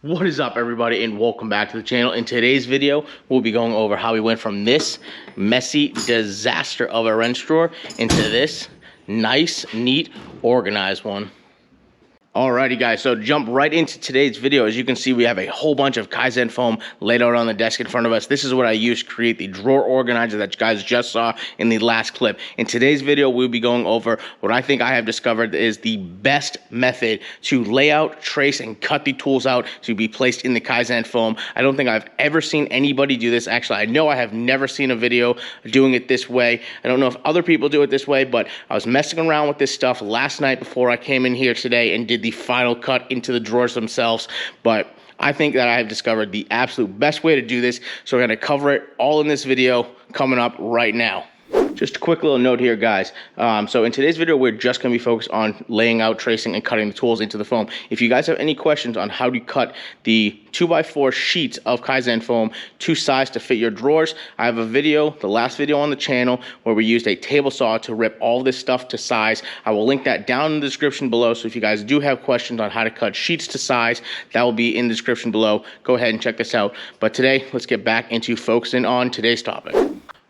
What is up, everybody, and welcome back to the channel. In today's video, we'll be going over how we went from this messy disaster of a wrench drawer into this nice, neat, organized one. Alrighty guys, so jump right into today's video. As you can see, we have a whole bunch of Kaizen foam laid out on the desk in front of us. This is what I used to create the drawer organizer that you guys just saw in the last clip. In today's video, we'll be going over what I think I have discovered is the best method to lay out, trace, and cut the tools out to be placed in the Kaizen foam. I don't think I've ever seen anybody do this. Actually, I know I have never seen a video doing it this way. I don't know if other people do it this way, but I was messing around with this stuff last night before I came in here today and did the final cut into the drawers themselves. But I think that I have discovered the absolute best way to do this, so we're going to cover it all in this video coming up right now. Just a quick little note here, guys. So in today's video, we're just going to be focused on laying out, tracing, and cutting the tools into the foam. If you guys have any questions on how to cut the 2x4 sheets of Kaizen foam to size to fit your drawers, I have a video, the last video on the channel, where we used a table saw to rip all this stuff to size. I will link that down in the description below, so if you guys do have questions on how to cut sheets to size, that will be in the description below. Go ahead and check this out. But today, let's get back into focusing on today's topic.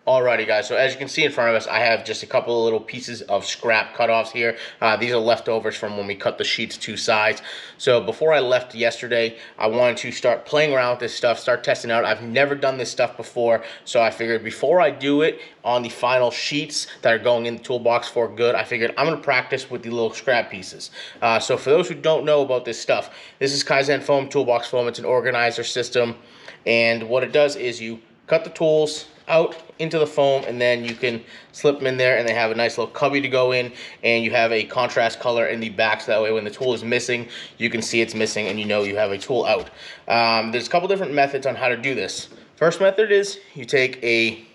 Alrighty guys, so as you can see in front of us, I have just a couple of little pieces of scrap cutoffs here. These are leftovers from when we cut the sheets to size. So before I left yesterday, I wanted to start playing around with this stuff, start testing out. I've never done this stuff before, so I figured before I do it on the final sheets that are going in the toolbox for good, I figured I'm going to practice with the little scrap pieces. So for those who don't know about this stuff, this is Kaizen Foam, toolbox foam. It's an organizer system, and what it does is you cut the tools out into the foam, and then you can slip them in there, and they have a nice little cubby to go in, and you have a contrast color in the back, so that way when the tool is missing, you can see it's missing and you know you have a tool out. There's a couple different methods on how to do this. First method is you take a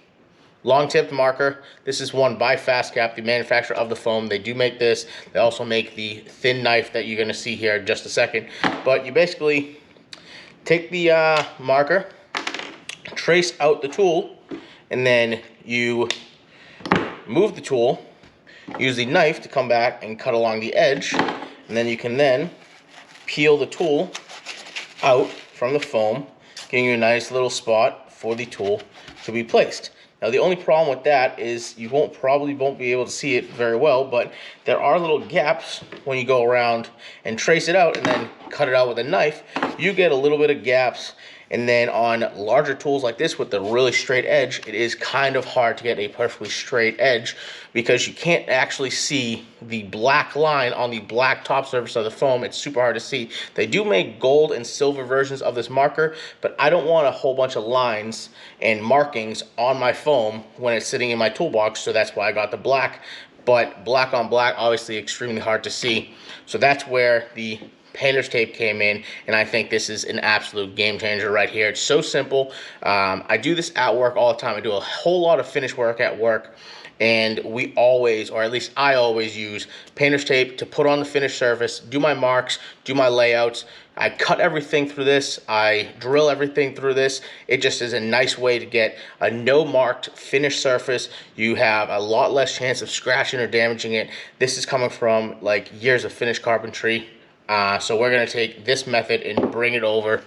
long tipped marker. This is one by FastCap, the manufacturer of the foam. They do make this. They also make the thin knife that you're going to see here in just a second. But you basically take the marker, trace out the tool, and then you move the tool, use the knife to come back and cut along the edge, and then you can then peel the tool out from the foam, giving you a nice little spot for the tool to be placed. Now the only problem with that is you probably won't be able to see it very well, but there are little gaps when you go around and trace it out and then cut it out with a knife. You get a little bit of gaps. And then on larger tools like this with the really straight edge, it is kind of hard to get a perfectly straight edge because you can't actually see the black line on the black top surface of the foam. It's super hard to see. They do make gold and silver versions of this marker, but I don't want a whole bunch of lines and markings on my foam when it's sitting in my toolbox, so that's why I got the black. But black on black, obviously extremely hard to see. So that's where the painter's tape came in, and I think this is an absolute game changer right here. It's so simple. I do this at work all the time. I do a whole lot of finish work at work, and we always, or at least I always, use painter's tape to put on the finished surface, do my marks, do my layouts. I cut everything through this. I drill everything through this. It just is a nice way to get a no-marked finished surface. You have a lot less chance of scratching or damaging it. This is coming from like years of finished carpentry. So we're going to take this method and bring it over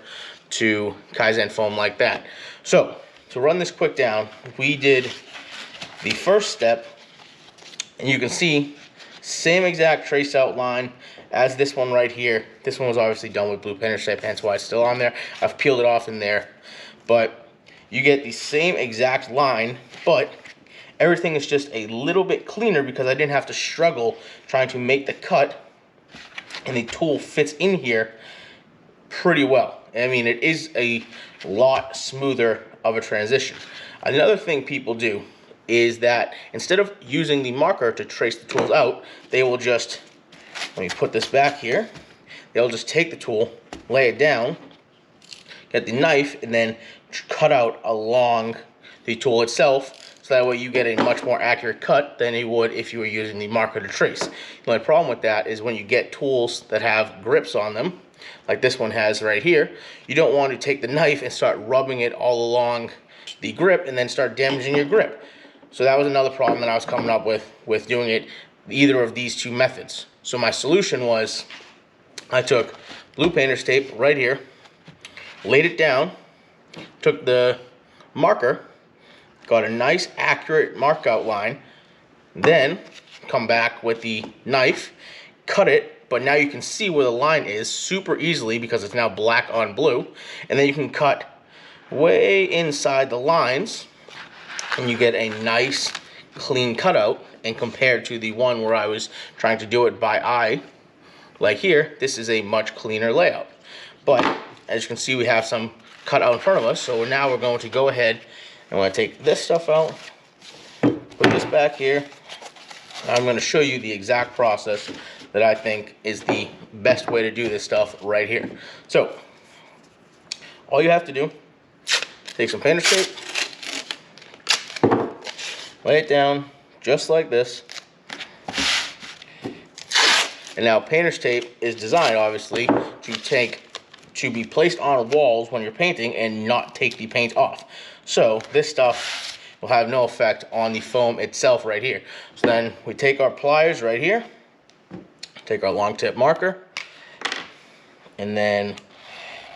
to Kaizen foam like that. So to run this quick down, we did the first step, and you can see same exact trace outline as this one right here. This one was obviously done with blue painter's tape, hence why it's still on there. I've peeled it off in there, but you get the same exact line, but everything is just a little bit cleaner because I didn't have to struggle trying to make the cut, and the tool fits in here pretty well. I mean, it is a lot smoother of a transition. Another thing people do is that instead of using the marker to trace the tools out, they will just, let me put this back here, they'll just take the tool, lay it down, get the knife, and then cut out along the tool itself, so that way you get a much more accurate cut than you would if you were using the marker to trace. The only problem with that is when you get tools that have grips on them, like this one has right here, you don't want to take the knife and start rubbing it all along the grip and then start damaging your grip. So that was another problem that I was coming up with doing it either of these two methods. So my solution was I took blue painter's tape right here, laid it down, took the marker, got a nice accurate mark outline, then come back with the knife, cut it, but now you can see where the line is super easily because it's now black on blue, and then you can cut way inside the lines and you get a nice clean cutout. And compared to the one where I was trying to do it by eye, like here, this is a much cleaner layout. But as you can see, we have some cut out in front of us, so now we're going to go ahead and we're going to take this stuff out, put this back here. I'm going to show you the exact process that I think is the best way to do this stuff right here. So all you have to do, take some painter's tape, lay it down just like this. And now painter's tape is designed obviously to be placed on walls when you're painting and not take the paint off. So this stuff will have no effect on the foam itself right here. So then we take our pliers right here, take our long tip marker, and then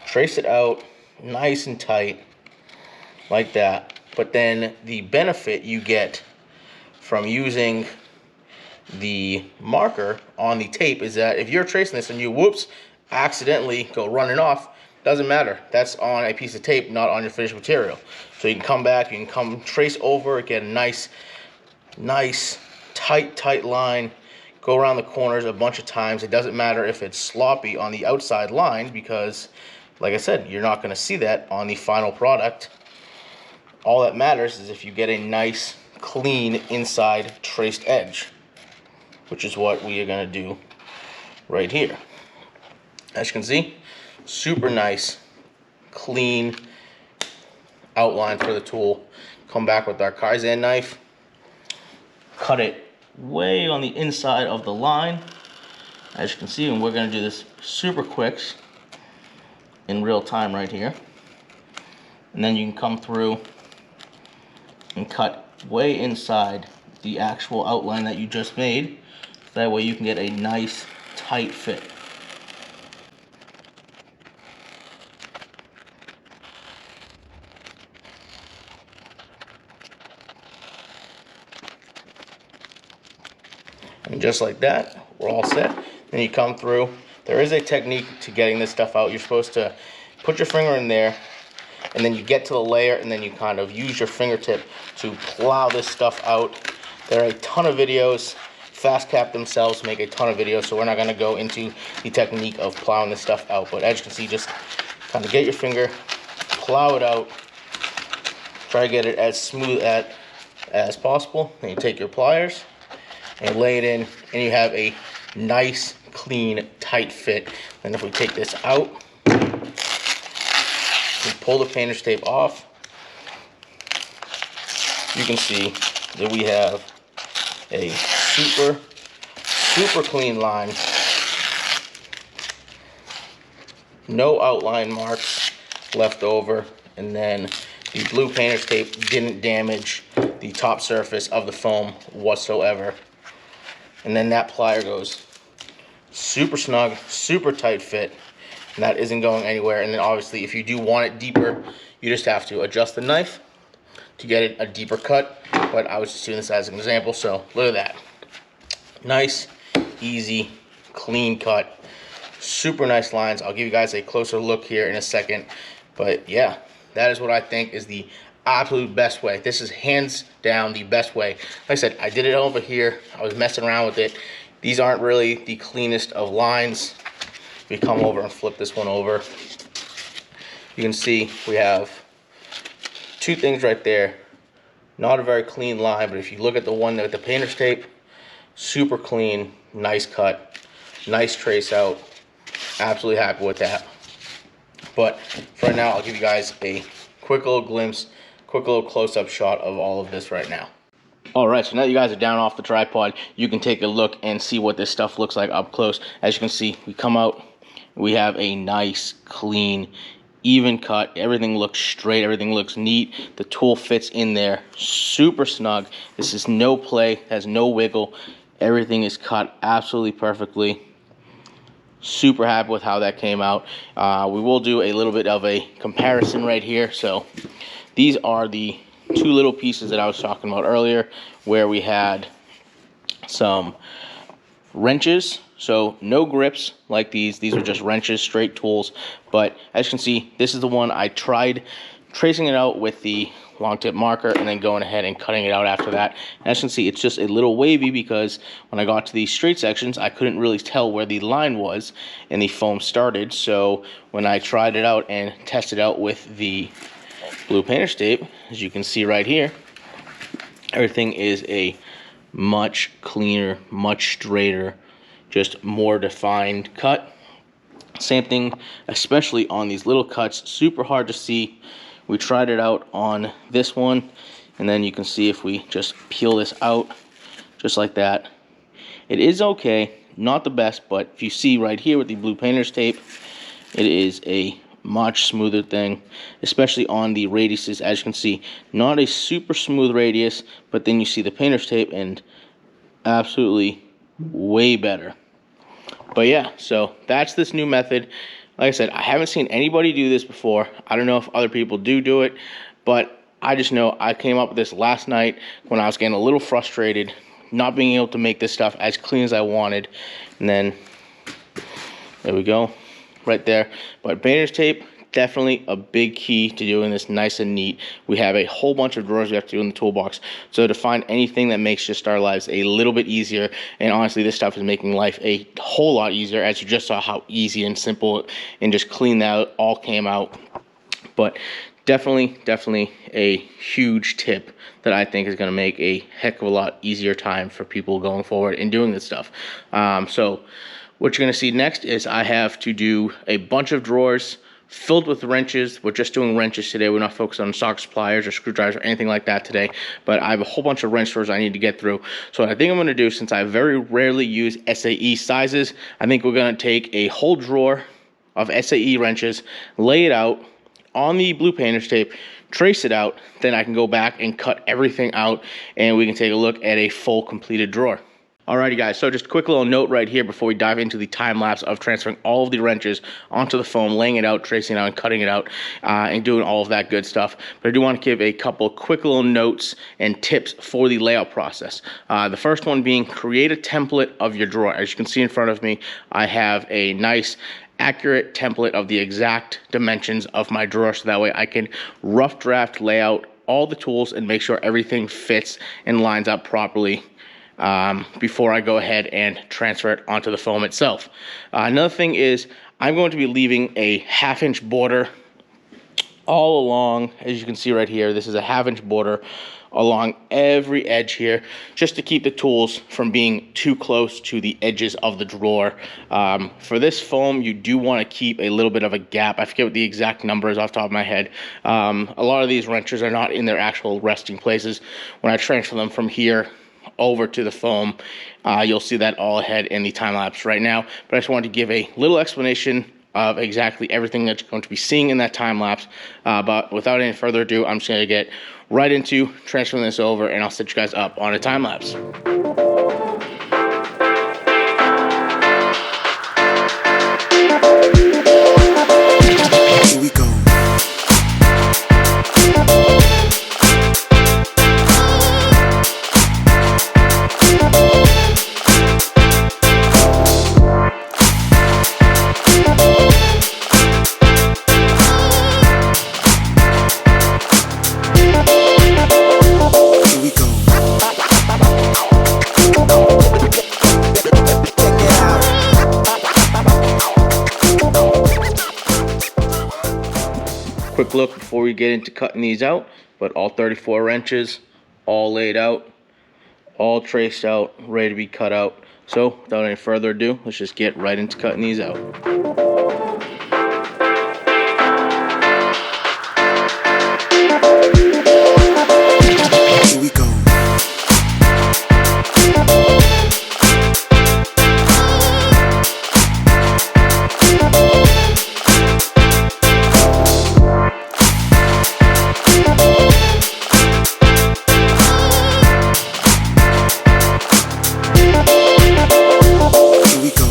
trace it out nice and tight like that. But then the benefit you get from using the marker on the tape is that if you're tracing this and you whoops accidentally go running off, doesn't matter. That's on a piece of tape, not on your finished material. So you can come back, you can come trace over, get a nice tight line, go around the corners a bunch of times. It doesn't matter if it's sloppy on the outside line because, like I said, you're not going to see that on the final product. All that matters is if you get a nice clean inside traced edge, which is what we are going to do right here. As you can see, super nice clean outline for the tool. Come back with our Kaizen knife, cut it way on the inside of the line, as you can see, and we're going to do this super quick in real time right here. And then you can come through and cut way inside the actual outline that you just made. That way you can get a nice tight fit. And just like that, we're all set. Then you come through. There is a technique to getting this stuff out. You're supposed to put your finger in there, and then you get to the layer, and then you kind of use your fingertip to plow this stuff out. There are a ton of videos. FastCap themselves make a ton of videos, so we're not going to go into the technique of plowing this stuff out. But as you can see, just kind of get your finger, plow it out, try to get it as smooth as possible. Then you take your pliers and lay it in, and you have a nice, clean, tight fit. And if we take this out, we pull the painter's tape off, you can see that we have a super clean line. No outline marks left over, and then the blue painter's tape didn't damage the top surface of the foam whatsoever. And then that plier goes super snug, super tight fit, and that isn't going anywhere. And then obviously if you do want it deeper, you just have to adjust the knife to get it a deeper cut. But I was just doing this as an example, so look at that. Nice, easy, clean cut, super nice lines. I'll give you guys a closer look here in a second. But yeah, that is what I think is the absolute best way. This is hands down the best way. Like I said, I did it over here. I was messing around with it. These aren't really the cleanest of lines. We come over and flip this one over. You can see we have two things right there. Not a very clean line, but if you look at the one with the painter's tape, super clean, nice cut, nice trace out. Absolutely happy with that. But for now, I'll give you guys a quick little glimpse, quick little close-up shot of all of this right now. All right, so now you guys are down off the tripod, you can take a look and see what this stuff looks like up close. As you can see, we come out, we have a nice, clean, even cut. Everything looks straight, everything looks neat. The tool fits in there super snug. This is no play, has no wiggle. Everything is cut absolutely perfectly. Super happy with how that came out. We will do a little bit of a comparison right here. So these are the two little pieces that I was talking about earlier, where we had some wrenches. So no grips like these are just wrenches, straight tools. But as you can see, this is the one I tried tracing it out with the long tip marker and then going ahead and cutting it out after that. And as you can see, it's just a little wavy because when I got to these straight sections, I couldn't really tell where the line was and the foam started. So when I tried it out and tested out with the blue painter's tape, as you can see right here, everything is a much cleaner, much straighter, just more defined cut. Same thing, especially on these little cuts, super hard to see. We tried it out on this one, and then you can see if we just peel this out just like that, it is okay, not the best, but if you see right here with the blue painter's tape, it is a much smoother thing, especially on the radiuses. As you can see, not a super smooth radius, but then you see the painter's tape and absolutely way better. But yeah, so that's this new method. Like I said, I haven't seen anybody do this before. I don't know if other people do it, but I just know I came up with this last night when I was getting a little frustrated, not being able to make this stuff as clean as I wanted. And then there we go, right there. But painter's tape, definitely a big key to doing this nice and neat. We have a whole bunch of drawers we have to do in the toolbox, so to find anything that makes just our lives a little bit easier. And honestly, this stuff is making life a whole lot easier, as you just saw how easy and simple and just clean that all came out. But definitely a huge tip that I think is going to make a heck of a lot easier time for people going forward in doing this stuff. So what you're going to see next is I have to do a bunch of drawers filled with wrenches. We're just doing wrenches today. We're not focused on socket pliers or screwdrivers or anything like that today, but I have a whole bunch of wrench drawers I need to get through. So what I think I'm going to do, since I very rarely use SAE sizes, I think we're going to take a whole drawer of SAE wrenches, lay it out on the blue painter's tape, trace it out, then I can go back and cut everything out and we can take a look at a full completed drawer. Alrighty guys, so just a quick little note right here before we dive into the time lapse of transferring all of the wrenches onto the foam, laying it out, tracing it out, and cutting it out, and doing all of that good stuff. But I do want to give a couple quick little notes and tips for the layout process. The first one being create a template of your drawer. As you can see in front of me, I have a nice accurate template of the exact dimensions of my drawer, so that way I can rough draft layout all the tools and make sure everything fits and lines up properly before I go ahead and transfer it onto the foam itself. Another thing is I'm going to be leaving a 1/2 inch border all along. As you can see right here, this is a 1/2 inch border along every edge here, just to keep the tools from being too close to the edges of the drawer. For this foam, you do want to keep a little bit of a gap. I forget what the exact number is off the top of my head. A lot of these wrenches are not in their actual resting places. When I transfer them from here over to the foam, you'll see that all ahead in the time lapse right now. But I just wanted to give a little explanation of exactly everything that you're going to be seeing in that time lapse. But without any further ado, I'm just going to get right into transferring this over, and I'll set you guys up on a time lapse. Here we go. Quick look before we get into cutting these out, but all 34 wrenches, all laid out, all traced out, ready to be cut out. So without any further ado, let's just get right into cutting these out. Here we go. Here we go.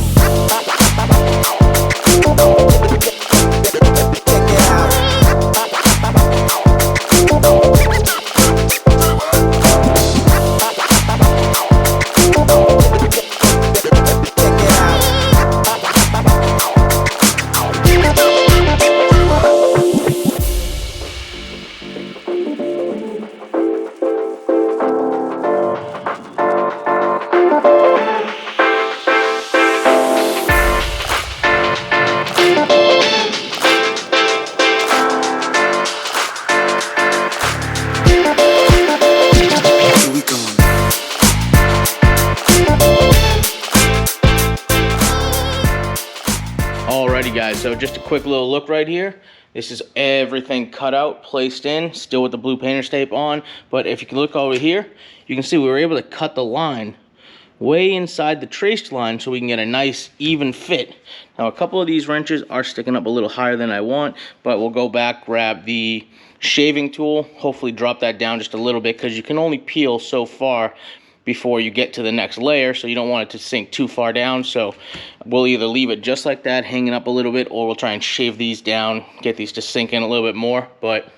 so just a quick little look right here. This is everything cut out, placed in, still with the blue painter's tape on. But if you can look over here, you can see we were able to cut the line way inside the traced line so we can get a nice even fit. Now a couple of these wrenches are sticking up a little higher than I want, but we'll go back, grab the shaving tool, hopefully drop that down just a little bit, because you can only peel so far before you get to the next layer, so you don't want it to sink too far down. So we'll either leave it just like that, hanging up a little bit, or we'll try and shave these down, get these to sink in a little bit more. But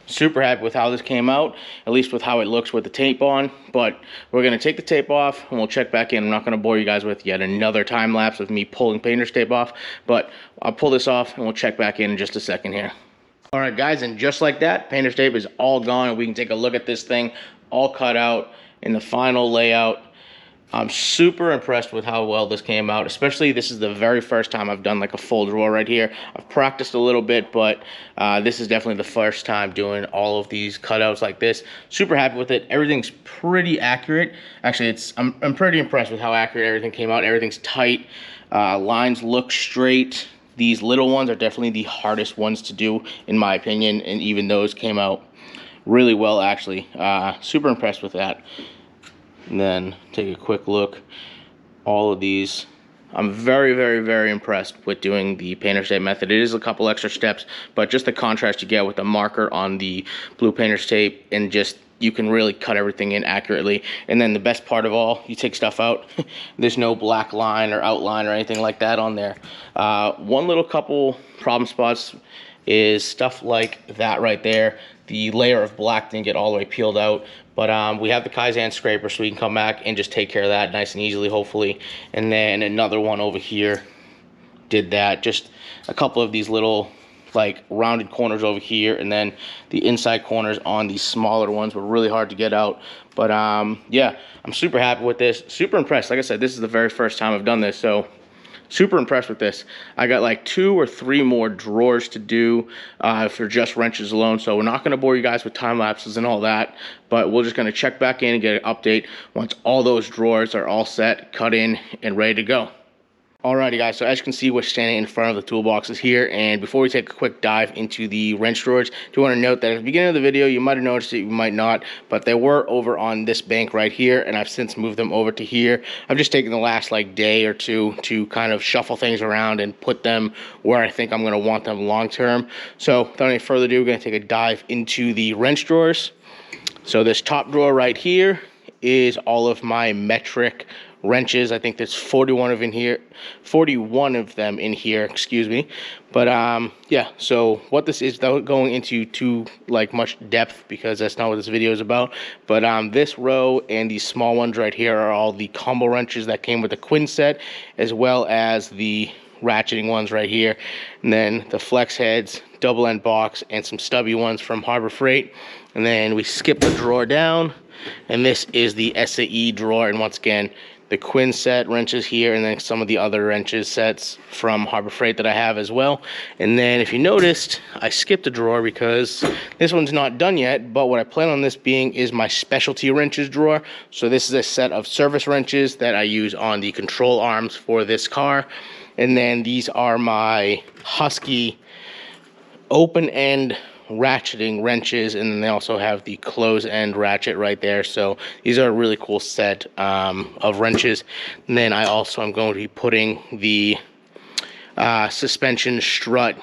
super happy with how this came out, at least with how it looks with the tape on. But we're gonna take the tape off and we'll check back in. I'm not gonna bore you guys with yet another time lapse of me pulling painter's tape off, but I'll pull this off and we'll check back in just a second here. All right guys, and just like that, painter's tape is all gone, and we can take a look at this thing all cut out in the final layout. I'm super impressed with how well this came out, especially this is the very first time I've done like a full drawer right here. I've practiced a little bit, but this is definitely the first time doing all of these cutouts like this. Super happy with it. Everything's pretty accurate. Actually, I'm pretty impressed with how accurate everything came out. Everything's tight. Lines look straight. These little ones are definitely the hardest ones to do, in my opinion, and even those came out really well, actually. Super impressed with that. And then take a quick look. All of these, I'm very, very, very impressed with doing the painter's tape method. It is a couple extra steps, but just the contrast you get with the marker on the blue painter's tape, and just you can really cut everything in accurately. And then the best part of all, you take stuff out, there's no black line or outline or anything like that on there. One little couple problem spots is stuff like that right there. The layer of black didn't get all the way peeled out, but we have the Kaizen scraper, so we can come back and just take care of that nice and easily, hopefully. And then another one over here did that. Just a couple of these little like rounded corners over here, and then the inside corners on these smaller ones were really hard to get out. But yeah, I'm super happy with this, super impressed. Like I said, this is the very first time I've done this, so super impressed with this. I got like 2 or 3 more drawers to do for just wrenches alone, so we're not going to bore you guys with time lapses and all that, but we're just going to check back in and get an update once all those drawers are all set, cut in, and ready to go. Alrighty guys, so as you can see, we're standing in front of the toolboxes here, and before we take a quick dive into the wrench drawers, do want to note that at the beginning of the video, you might have noticed it, you might not, but they were over on this bank right here, and I've since moved them over to here. I've just taken the last like day or two to kind of shuffle things around and put them where I think I'm going to want them long term. So without any further ado, we're going to take a dive into the wrench drawers. So this top drawer right here is all of my metric wrenches. I think there's 41 of them in here, excuse me. But yeah, so what this is, without going into too like much depth, because that's not what this video is about, but this row and these small ones right here are all the combo wrenches that came with the Quinn set, as well as the ratcheting ones right here, and then the flex heads, double end box, and some stubby ones from Harbor Freight. And then we skip the drawer down, and this is the SAE drawer, and once again, the Quinn set wrenches here, and then some of the other wrenches sets from Harbor Freight that I have as well. And then if you noticed, I skipped a drawer because this one's not done yet, but what I plan on this being is my specialty wrenches drawer. So this is a set of service wrenches that I use on the control arms for this car. And then these are my Husky open end ratcheting wrenches, and then they also have the close end ratchet right there. So these are a really cool set of wrenches. And then I also am going to be putting the suspension strut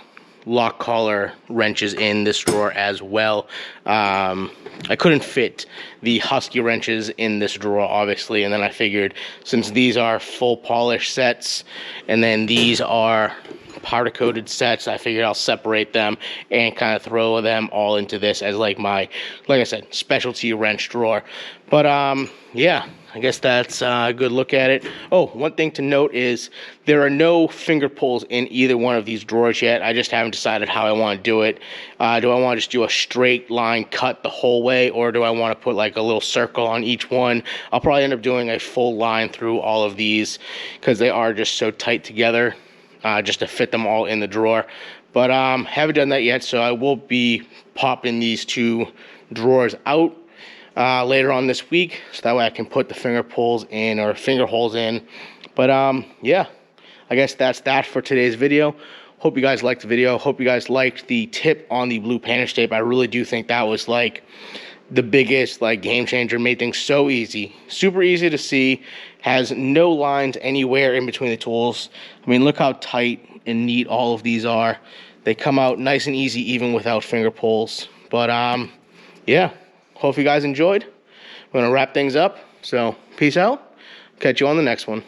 lock collar wrenches in this drawer as well. I couldn't fit the Husky wrenches in this drawer, obviously, and then I figured since these are full polish sets and then these are powder coated sets, I figured I'll separate them and kind of throw them all into this as like my, like I said, specialty wrench drawer. But yeah, I guess that's a good look at it. Oh, one thing to note is there are no finger pulls in either one of these drawers yet. I just haven't decided how I want to do it. Do I want to just do a straight line cut the whole way, or do I want to put like a little circle on each one? I'll probably end up doing a full line through all of these because they are just so tight together, just to fit them all in the drawer. But haven't done that yet, so I will be popping these 2 drawers out later on this week, so that way I can put the finger pulls in, or finger holes in. But yeah, I guess that's that for today's video. Hope you guys liked the video. Hope you guys liked the tip on the blue Panish tape. I really do think that was like the biggest like game changer. Made things so easy, super easy to see, has no lines anywhere in between the tools. I mean, look how tight and neat all of these are. They come out nice and easy even without finger pulls. But yeah, hope you guys enjoyed. I'm gonna wrap things up, so peace out. Catch you on the next one.